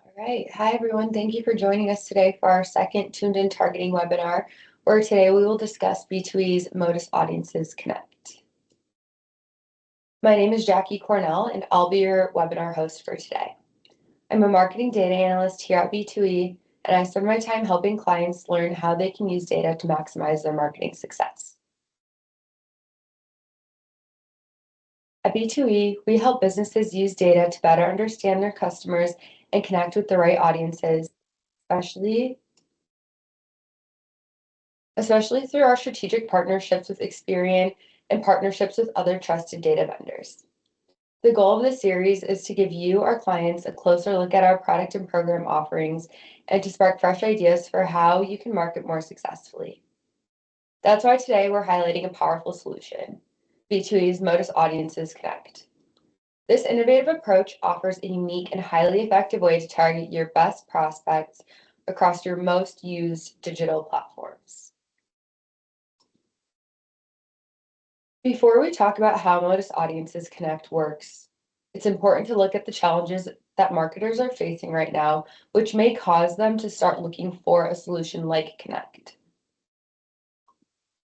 All right. Hi, everyone. Thank you for joining us today for our second Tuned In Targeting webinar, where today we will discuss B2E's MotusAudiences Connect. My name is Jackie Cornell, and I'll be your webinar host for today. I'm a marketing data analyst here at B2E, and I spend my time helping clients learn how they can use data to maximize their marketing success. At B2E, we help businesses use data to better understand their customers and connect with the right audiences, especially through our strategic partnerships with Experian and partnerships with other trusted data vendors. The goal of this series is to give you, our clients, a closer look at our product and program offerings and to spark fresh ideas for how you can market more successfully. That's why today we're highlighting a powerful solution, B2E's MotusAudiences Connect. This innovative approach offers a unique and highly effective way to target your best prospects across your most used digital platforms. Before we talk about how MotusAudiences Connect works, it's important to look at the challenges that marketers are facing right now, which may cause them to start looking for a solution like Connect.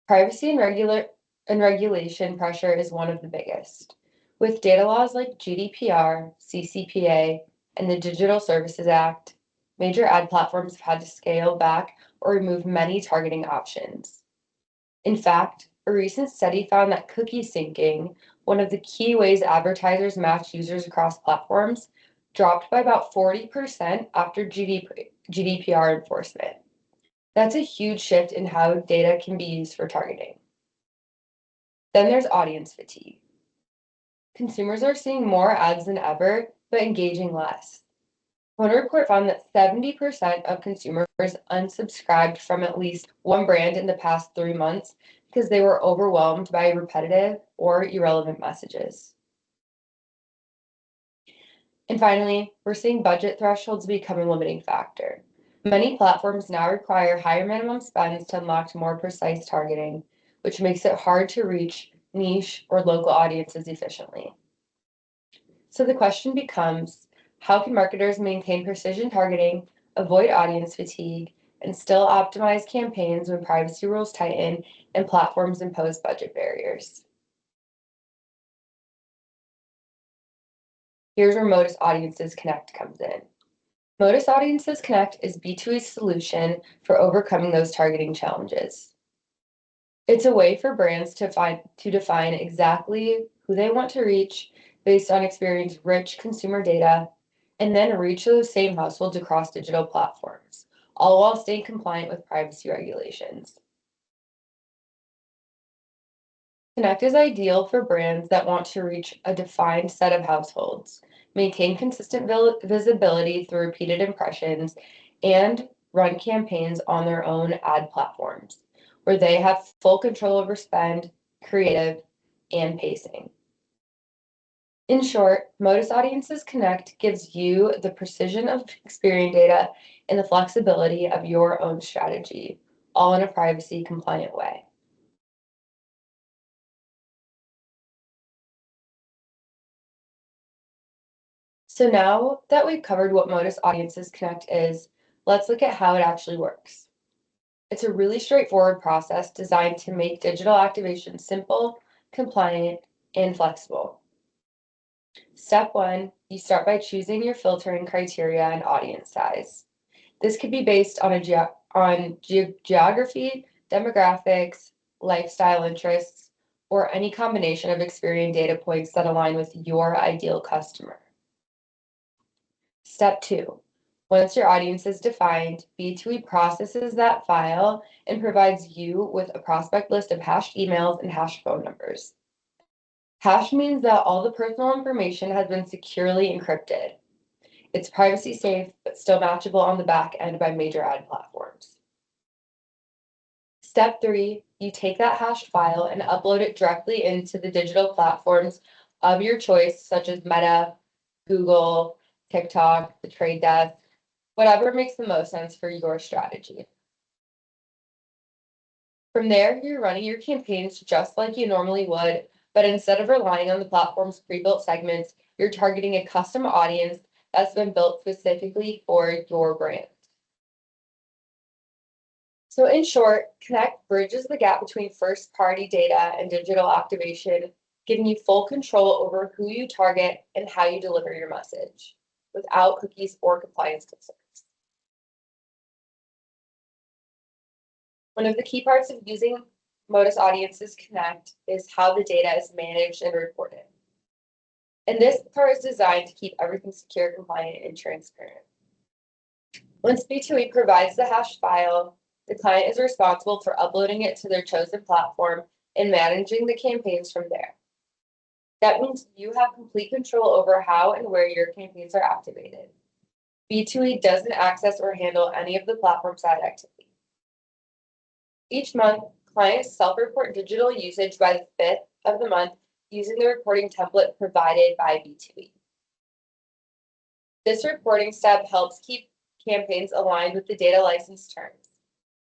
Privacy and regulation pressure is one of the biggest. With data laws like GDPR, CCPA, and the Digital Services Act, major ad platforms have had to scale back or remove many targeting options. In fact, a recent study found that cookie syncing, one of the key ways advertisers match users across platforms, dropped by about 40% after GDPR enforcement. That's a huge shift in how data can be used for targeting. Then there's audience fatigue. Consumers are seeing more ads than ever, but engaging less. One report found that 70% of consumers unsubscribed from at least one brand in the past 3 months because they were overwhelmed by repetitive or irrelevant messages. And finally, we're seeing budget thresholds become a limiting factor. Many platforms now require higher minimum spends to unlock more precise targeting, which makes it hard to reach niche or local audiences efficiently. So the question becomes, how can marketers maintain precision targeting, avoid audience fatigue, and still optimize campaigns when privacy rules tighten and platforms impose budget barriers? Here's where MotusAudiences Connect comes in. MotusAudiences Connect is B2E's solution for overcoming those targeting challenges. It's a way for brands to define exactly who they want to reach based on Experian's rich consumer data, and then reach those same households across digital platforms, all while staying compliant with privacy regulations. Connect is ideal for brands that want to reach a defined set of households, maintain consistent visibility through repeated impressions, and run campaigns on their own ad platforms, where they have full control over spend, creative, and pacing. In short, MotusAudiences Connect gives you the precision of Experian data and the flexibility of your own strategy, all in a privacy-compliant way. So now that we've covered what MotusAudiences Connect is, let's look at how it actually works. It's a really straightforward process designed to make digital activation simple, compliant, and flexible. Step 1, you start by choosing your filtering criteria and audience size. This could be based on geography, demographics, lifestyle interests, or any combination of Experian data points that align with your ideal customer. Step 2, once your audience is defined, B2E processes that file and provides you with a prospect list of hashed emails and hashed phone numbers. Hash means that all the personal information has been securely encrypted. It's privacy safe, but still matchable on the back end by major ad platforms. Step 3, you take that hashed file and upload it directly into the digital platforms of your choice, such as Meta, Google, TikTok, the Trade Desk, whatever makes the most sense for your strategy. From there, you're running your campaigns just like you normally would, but instead of relying on the platform's pre-built segments, you're targeting a custom audience that's been built specifically for your brand. So in short, Connect bridges the gap between first-party data and digital activation, giving you full control over who you target and how you deliver your message without cookies or compliance concerns. One of the key parts of using MotusAudiences Connect is how the data is managed and reported. And this part is designed to keep everything secure, compliant, and transparent. Once B2E provides the hash file, the client is responsible for uploading it to their chosen platform and managing the campaigns from there. That means you have complete control over how and where your campaigns are activated. B2E doesn't access or handle any of the platform side activity. Each month, clients self-report digital usage by the 5th of the month using the reporting template provided by B2E. This reporting step helps keep campaigns aligned with the data license terms.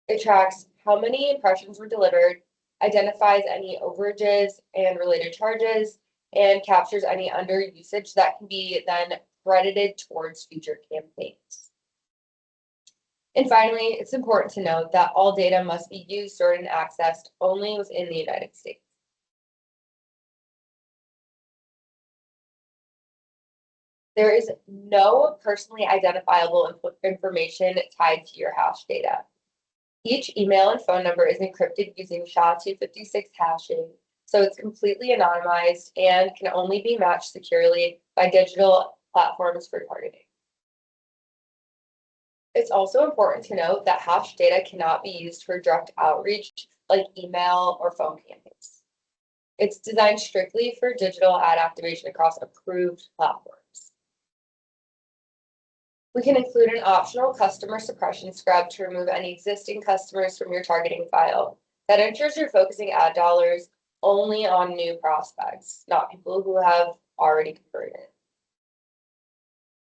It tracks how many impressions were delivered, identifies any overages and related charges, and captures any under usage that can be then credited towards future campaigns. And finally, it's important to note that all data must be used, stored, and accessed only within the United States. There is no personally identifiable information tied to your hash data. Each email and phone number is encrypted using SHA-256 hashing, so it's completely anonymized and can only be matched securely by digital platforms for targeting. It's also important to note that hash data cannot be used for direct outreach like email or phone campaigns. It's designed strictly for digital ad activation across approved platforms. We can include an optional customer suppression scrub to remove any existing customers from your targeting file. That ensures you're focusing ad dollars only on new prospects, not people who have already converted.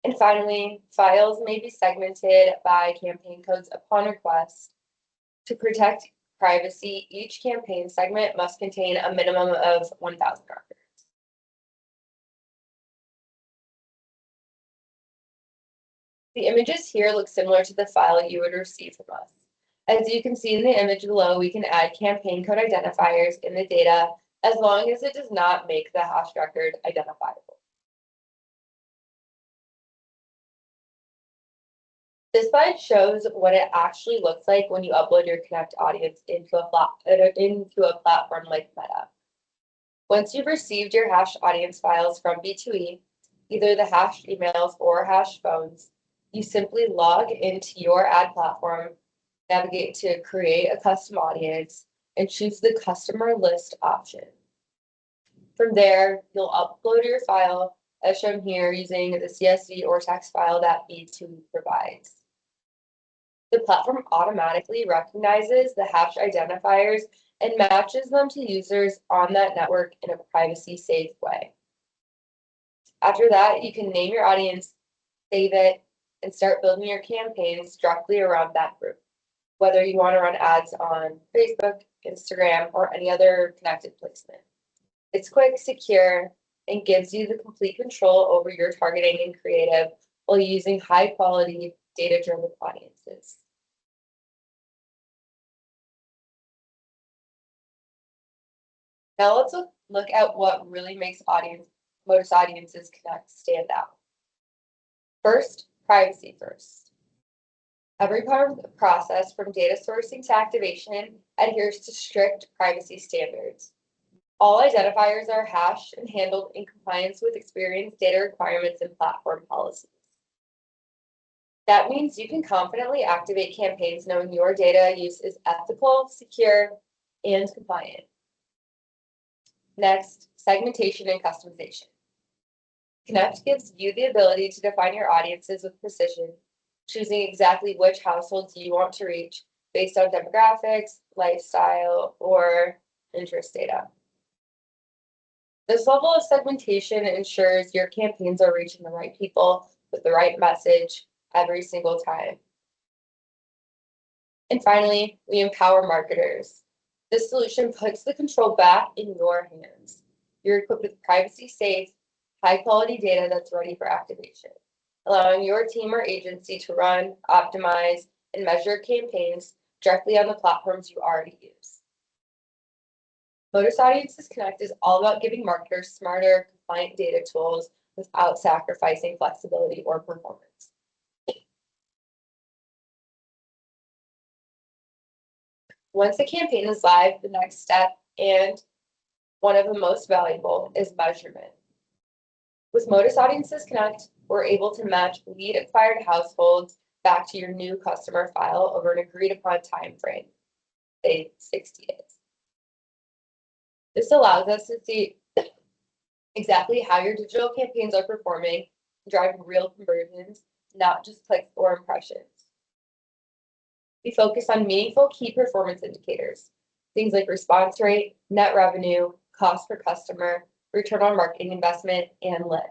And finally, files may be segmented by campaign codes upon request. To protect privacy, each campaign segment must contain a minimum of 1,000 records. The images here look similar to the file you would receive from us. As you can see in the image below, we can add campaign code identifiers in the data as long as it does not make the hash record identifiable. This slide shows what it actually looks like when you upload your Connect audience into a platform like Meta. Once you've received your hashed audience files from B2E, either the hashed emails or hashed phones, you simply log into your ad platform, navigate to create a custom audience, and choose the customer list option. From there, you'll upload your file as shown here using the CSV or text file that B2E provides. The platform automatically recognizes the hash identifiers and matches them to users on that network in a privacy-safe way. After that, you can name your audience, save it, and start building your campaigns directly around that group, whether you want to run ads on Facebook, Instagram, or any other connected placement. It's quick, secure, and gives you the complete control over your targeting and creative while using high-quality, data-driven audiences. Now let's look at what really makes MotusAudiences Connect stand out. First, privacy first. Every part of the process, from data sourcing to activation, adheres to strict privacy standards. All identifiers are hashed and handled in compliance with experience data requirements and platform policies. That means you can confidently activate campaigns knowing your data use is ethical, secure, and compliant. Next, segmentation and customization. Connect gives you the ability to define your audiences with precision, choosing exactly which households you want to reach based on demographics, lifestyle, or interest data. This level of segmentation ensures your campaigns are reaching the right people with the right message every single time. And finally, we empower marketers. This solution puts the control back in your hands. You're equipped with privacy-safe, high-quality data that's ready for activation. allowing your team or agency to run, optimize, and measure campaigns directly on the platforms you already use. MotusAudiences Connect is all about giving marketers smarter, compliant data tools without sacrificing flexibility or performance. Once a campaign is live, the next step, and one of the most valuable, is measurement. With MotusAudiences Connect, we're able to match lead acquired households back to your new customer file over an agreed upon time frame, say 60 days. This allows us to see exactly how your digital campaigns are performing, driving real conversions, not just clicks or impressions. We focus on meaningful key performance indicators, things like response rate, net revenue, cost per customer, return on marketing investment, and lift.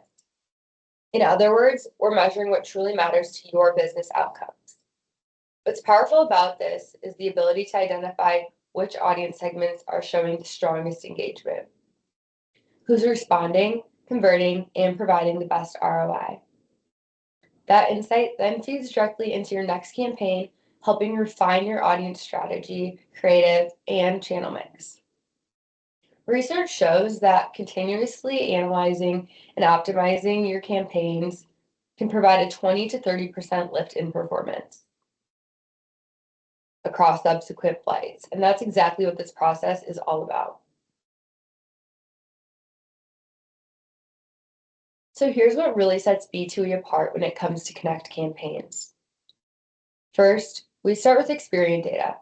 In other words, we're measuring what truly matters to your business outcomes. What's powerful about this is the ability to identify which audience segments are showing the strongest engagement, who's responding, converting, and providing the best ROI. That insight then feeds directly into your next campaign, helping refine your audience strategy, creative, and channel mix. Research shows that continuously analyzing and optimizing your campaigns can provide a 20 to 30% lift in performance across subsequent flights. And that's exactly what this process is all about. So here's what really sets B2E apart when it comes to Connect campaigns. First, we start with Experian data.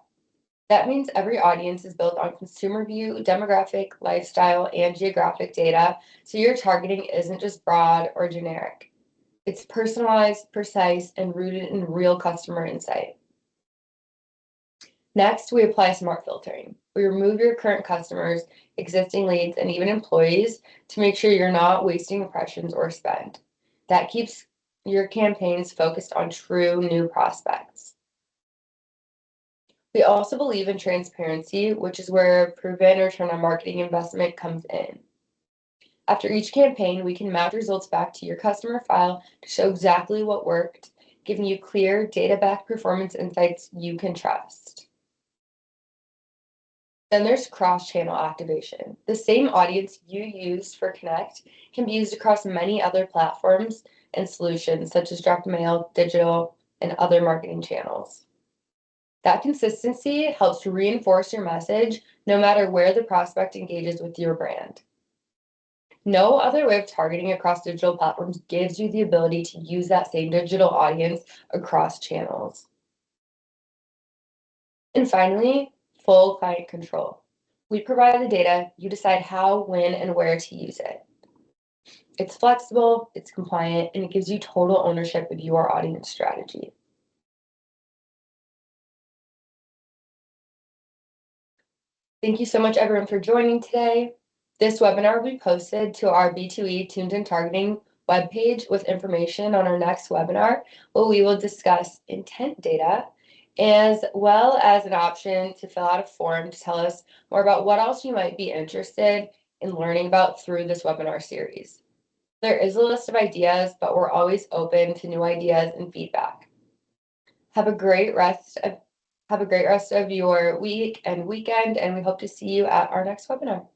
That means every audience is built on consumer view, demographic, lifestyle, and geographic data, so your targeting isn't just broad or generic. It's personalized, precise, and rooted in real customer insight. Next, we apply smart filtering. We remove your current customers, existing leads, and even employees to make sure you're not wasting impressions or spend. That keeps your campaigns focused on true new prospects. We also believe in transparency, which is where proven return on marketing investment comes in. After each campaign, we can map results back to your customer file to show exactly what worked, giving you clear, data-backed performance insights you can trust. Then there's cross-channel activation. The same audience you used for Connect can be used across many other platforms and solutions, such as direct mail, digital, and other marketing channels. That consistency helps to reinforce your message no matter where the prospect engages with your brand. No other way of targeting across digital platforms gives you the ability to use that same digital audience across channels. And finally, full client control. We provide the data, you decide how, when, and where to use it. It's flexible, it's compliant, and it gives you total ownership of your audience strategy. Thank you so much, everyone, for joining today. This webinar will be posted to our B2E Tuned In Targeting webpage with information on our next webinar, where we will discuss intent data, as well as an option to fill out a form to tell us more about what else you might be interested in learning about through this webinar series. There is a list of ideas, but we're always open to new ideas and feedback. Have a great rest of your week and weekend, and we hope to see you at our next webinar.